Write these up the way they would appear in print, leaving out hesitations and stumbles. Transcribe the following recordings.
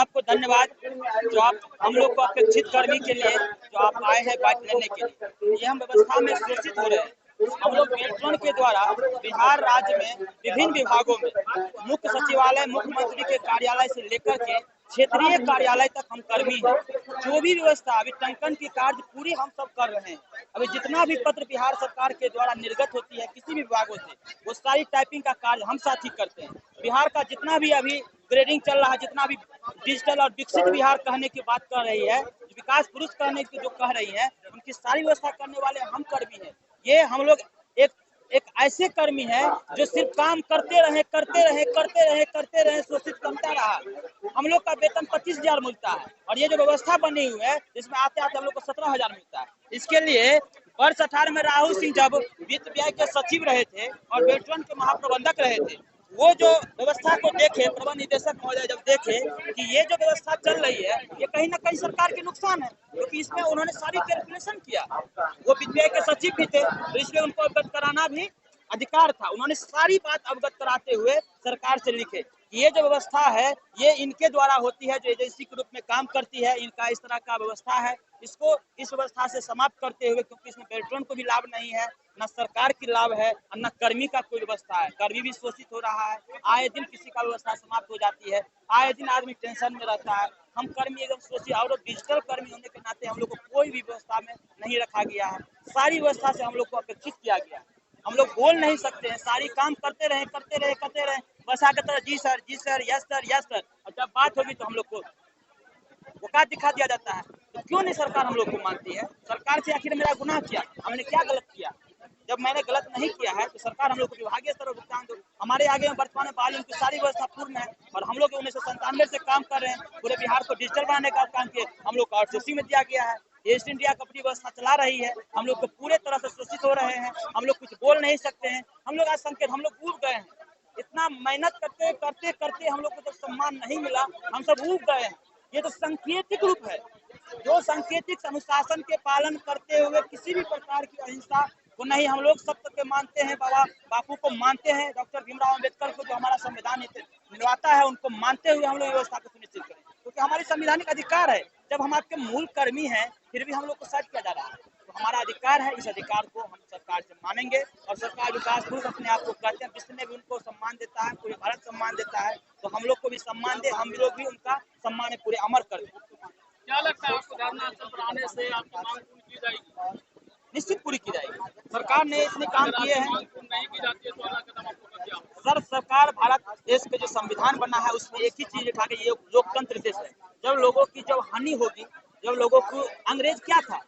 आपको धन्यवाद जो आप हम लोग को अपेक्षित कर्मी के लिए जो आप आए हैं बात लेने के लिए। ये हम व्यवस्था में शोषित हो रहे हैं। हम लोग बेल्ट्रॉन के द्वारा बिहार राज्य में विभिन्न विभागों में मुख्य सचिवालय, मुख्यमंत्री के कार्यालय से लेकर के क्षेत्रीय कार्यालय तक हम कर्मी हैं। जो भी व्यवस्था अभी टंकन की कार्य पूरी हम सब कर रहे हैं। अभी जितना भी पत्र बिहार सरकार के द्वारा निर्गत होती है किसी भी विभागों से, वो सारी टाइपिंग का कार्य हम साथ ही करते हैं। बिहार का जितना भी अभी ग्रेडिंग चल रहा है, जितना भी डिजिटल और विकसित बिहार कहने की बात कर रही है, विकास पुरुष कहने की जो कह रही है, उनकी सारी व्यवस्था करने वाले हम कर्मी हैं। ये हम लोग एक ऐसे कर्मी है जो सिर्फ काम करते रहे, शोषित करता रहा। हम लोग का वेतन 25,000 मिलता है और ये जो व्यवस्था बनी हुई है इसमें आते आते हम लोग को 17,000 मिलता है। इसके लिए वर्ष 18 में राहुल सिंह जब वित्त व्यय के सचिव रहे थे और बेल्ट्रॉन के महाप्रबंधक रहे थे, वो जो व्यवस्था को देखे, प्रबंध निदेशक महोदय जब देखे कि ये जो व्यवस्था चल रही है ये कहीं ना कहीं सरकार के नुकसान है, क्योंकि इसमें उन्होंने सारी कैलकुलेशन किया। वो वित्त व्यय के सचिव भी थे तो इसलिए उनको अवगत कराना भी अधिकार था। उन्होंने सारी बात अवगत कराते हुए सरकार से लिखे कि ये जो व्यवस्था है ये इनके द्वारा होती है, जो एजेंसी के रूप में काम करती है, इनका इस तरह का व्यवस्था है, इसको इस व्यवस्था से समाप्त करते हुए, क्योंकि इसमें बेल्ट्रॉन को भी लाभ नहीं है, न सरकार की लाभ है और न कर्मी का कोई व्यवस्था है। कर्मी भी शोषित हो रहा है, आए दिन किसी का व्यवस्था समाप्त हो जाती है, आए दिन आदमी टेंशन में रहता है। हम कर्मी एकदम शोषित और डिजिटल कर्मी होने के नाते हम लोग को कोई भी व्यवस्था में नहीं रखा गया है। सारी व्यवस्था से हम लोग को अपेक्षित किया गया है। हम लोग बोल नहीं सकते हैं, सारी काम करते रहे बस आगे तरह जी सर, यस सर। और जब बात होगी तो हम लोग को औकात दिखा दिया जाता है। तो क्यों नहीं सरकार हम लोग को मानती है? सरकार से आखिर मेरा गुनाह किया, हमने क्या गलत किया? जब मैंने गलत नहीं किया है तो सरकार हम लोग को विभागीय स्तर पर भुगतान दो। हमारे आगे में वर्तमान में बहाली की सारी व्यवस्था पूर्ण है और हम लोग 1997 से काम कर रहे हैं। पूरे बिहार को डिजिटल बनाने का काम किए, हम लोग को आउटसोर्सिंग में दिया गया है। ईस्ट इंडिया कंपनी व्यवस्था चला रही है, हम लोग को पूरे तरह से शोषित हो रहे हैं। हम लोग कुछ बोल नहीं सकते हैं, हम लोग आज संकेत हम लोग ऊब गए हैं। इतना मेहनत करते हम लोग को जब सम्मान नहीं मिला, हम सब ऊब गए हैं। ये तो सांकेतिक रूप है, जो सांकेतिक अनुशासन के पालन करते हुए किसी भी प्रकार की अहिंसा को नहीं, हम लोग सत्य के मानते हैं, बापू को मानते हैं, डॉक्टर भीमराव अम्बेडकर को जो हमारा संविधान निभाता है उनको मानते हुए हम लोग व्यवस्था को सुनिश्चित करें, क्योंकि हमारी संवैधानिक अधिकार है। जब हम आपके मूल कर्मी हैं फिर भी हम लोग को साइड किया जा रहा है, तो हमारा अधिकार है, इस अधिकार को हम सरकार से मानेंगे। और सरकार विकास पुरुष अपने आप को कहते हैं, विश्व ने भी उनको सम्मान देता है, पूरे भारत सम्मान देता है, तो हम लोग को भी सम्मान दे, हम लोग भी उनका सम्मान पूरे अमर कर दें। क्या लगता है आपको धरना स्थल पर आने से आपकी मांग पूरी की जाएगी? निश्चित पूरी की जाएगी। सरकार ने इतने काम किए हैं, नहीं की जाती है तो अगला कदम आपको क्या? सर सरकार भारत देश के जो संविधान बना है उसमें एक ही चीज लिखा कि ये लोकतंत्र देश है। जब लोगों की जब हानि होगी, जब लोगों को अंग्रेज क्या था,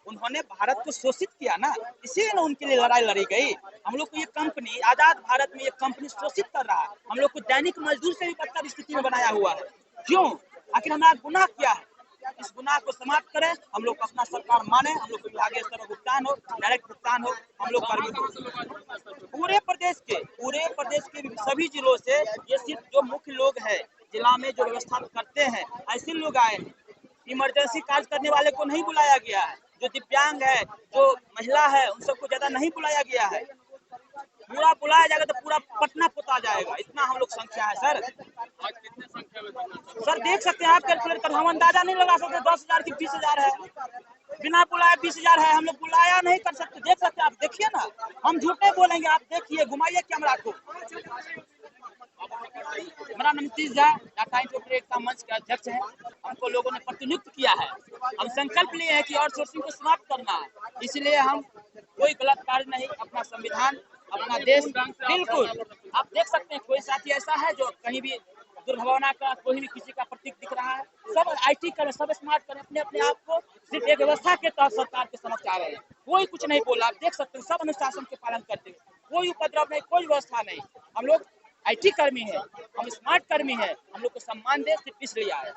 उन्होंने भारत को शोषित किया ना, इसीलिए ना उनके लिए लड़ाई लड़ी गई। हम लोग को ये कंपनी आजाद भारत में ये कंपनी शोषित कर रहा है, हम लोग को दैनिक मजदूर से भी बदतर स्थिति में बनाया हुआ है। क्यों? आखिर हमारा गुनाह क्या है? इस गुनाह को समाप्त करें, हम लोग अपना सरकार माने, हम लोग को विभागीय स्तर पर भुगतान हो, डायरेक्ट भुगतान हो, हम लोग कर्मी पूरे प्रदेश के सभी जिलों से, ये सिर्फ जो मुख्य लोग हैं जिला में जो व्यवस्था करते हैं ऐसे लोग आए हैं। इमरजेंसी कार्य करने वाले को नहीं बुलाया गया है, जो दिव्यांग है, जो महिला है, उन सबको ज्यादा नहीं बुलाया गया है। पूरा बुलाया जाएगा तो पूरा पटना पोता जाएगा, इतना हम लोग संख्या है सर। आज कितने संख्या में? सर देख सकते हैं आप, कैलकुलेट कर हम अंदाजा नहीं लगा सकते। 10,000 की 20,000 है, बिना बुलाए 20,000 है, हम लोग बुलाया नहीं कर सकते। देख सकते आप, देखिए ना, हम झूठ नहीं बोलेंगे, आप देखिए, घुमाइए कैमरा को। मेरा नाम नीतीश झा, टाटा इंटरप्रेट का मंच के अध्यक्ष है। हमको लोगों ने प्रतिनियुक्त किया है, हम संकल्प लिए हैं कि आउटसोर्सिंग को समाप्त करना है, इसलिए हम कोई गलत कार्य नहीं, अपना संविधान, अपना देश, बिल्कुल आप देख सकते हैं। कोई साथी ऐसा है जो कहीं भी दुर्भावना का कोई भी किसी का प्रतीक दिख रहा है? सब IT करें, सब स्मार्ट करें, अपने अपने आप को सिर्फ एक व्यवस्था के तहत सरकार के समक्ष आ रहे हैं। कोई कुछ नहीं बोला, आप देख सकते हैं, सब अनुशासन के पालन करते हैं, कोई उपद्रव नहीं, कोई व्यवस्था नहीं। हम लोग IT कर्मी है, हम स्मार्ट कर्मी है, हम लोग को सम्मान दे, सिर्फ इसलिए आए।